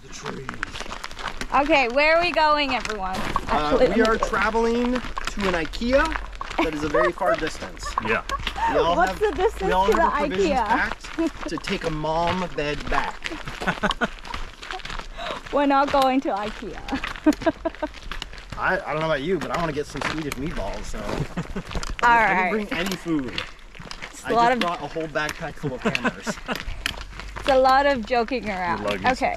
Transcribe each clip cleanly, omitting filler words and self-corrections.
the trees. Okay, where are we going, everyone? We are traveling to an IKEA that is a very far distance. Yeah. What's the distance we all to have the our provisions IKEA? packed to take a mom bed back. We're not going to IKEA. I don't know about you, but I want to get some Swedish meatballs, so All I right. didn't bring any food. I just brought a whole backpack full of hammers. It's a lot of joking around. Okay.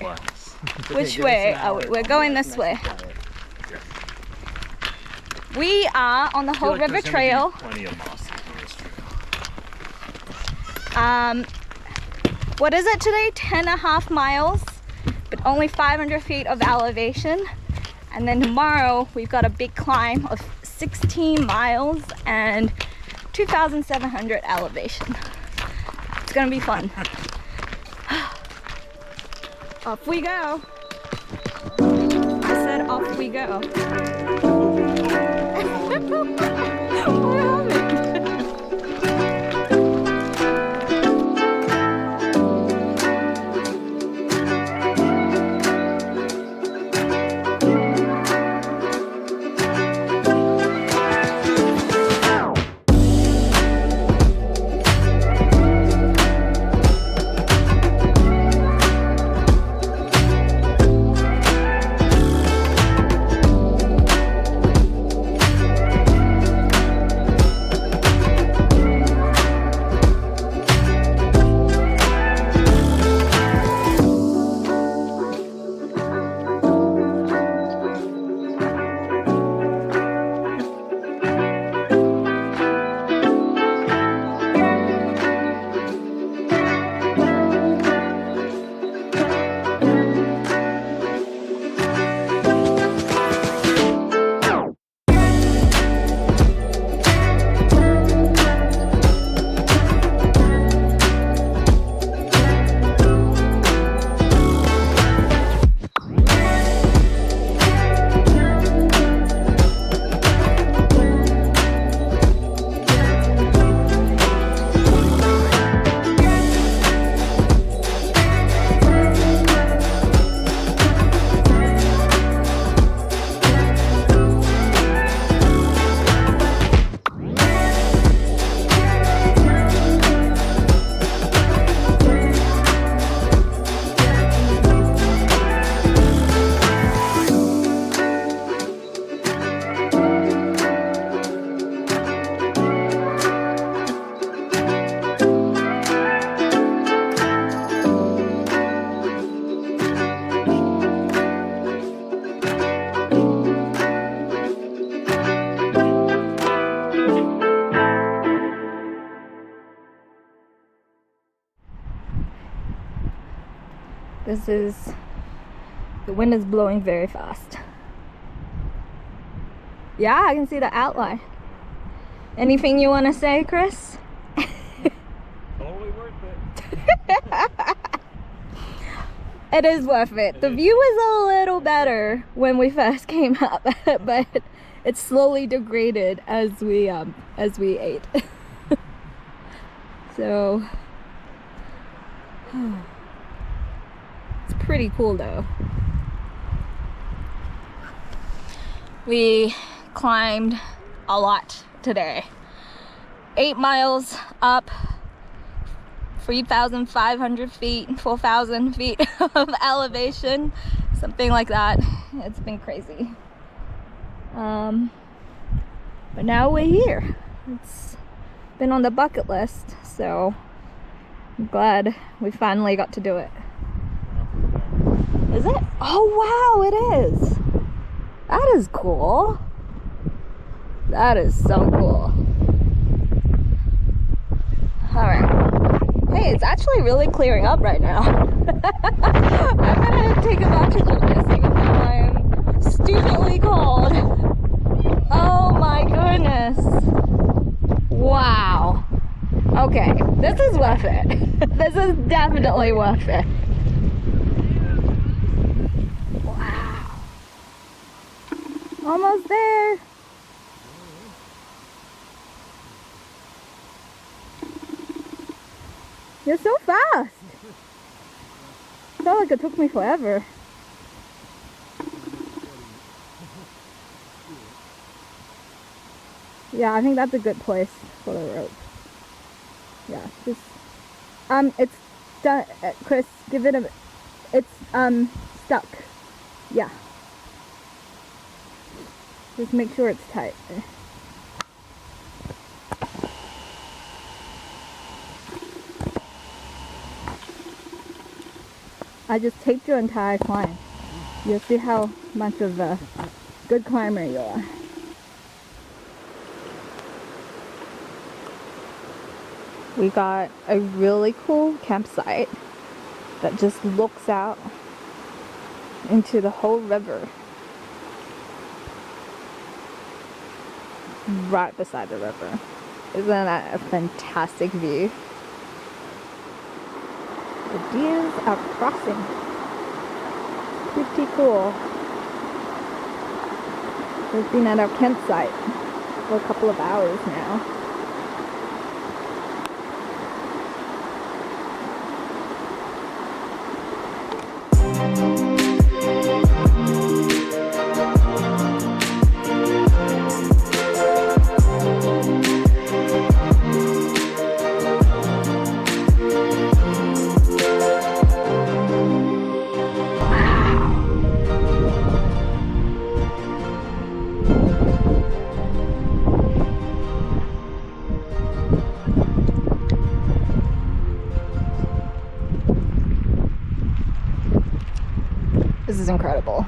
Which way? Oh, we're going this way. We are on the Hoh River Trail. Plenty of moss on this trail. What is it today? 10.5 miles, but only 500 feet of elevation. And then tomorrow we've got a big climb of 16 miles and 2,700 elevation. It's gonna be fun. Off we go. I said off we go. What happened? The wind is blowing very fast. Yeah, I can see the outline. Anything you want to say, Chris? Totally worth it. It is worth it. The view is a little better when we first came up, but it slowly degraded as we ate. So it's pretty cool though. We climbed a lot today. 8 miles up, 3,500 feet, 4,000 feet of elevation, something like that. It's been crazy. But now we're here. It's been on the bucket list, so I'm glad we finally got to do it. Is it? Oh wow, it is. That is cool. That is so cool. Alright. Hey, it's actually really clearing up right now. I'm gonna take advantage of this even though I'm stupidly cold. Oh my goodness. Wow. Okay, this is worth it. This is definitely worth it. Wow. Almost there. You're so fast. I felt like it took me forever. Yeah, I think that's a good place for the rope. Yeah, just it's done. Chris, give it a. It's stuck. Yeah. Just make sure it's tight. I just taped your entire climb. You'll see how much of a good climber you are. We got a really cool campsite that just looks out into the Hoh River. Right beside the river. Isn't that a fantastic view? The deers are crossing. Pretty cool. We've been at our campsite for a couple of hours now. This is incredible.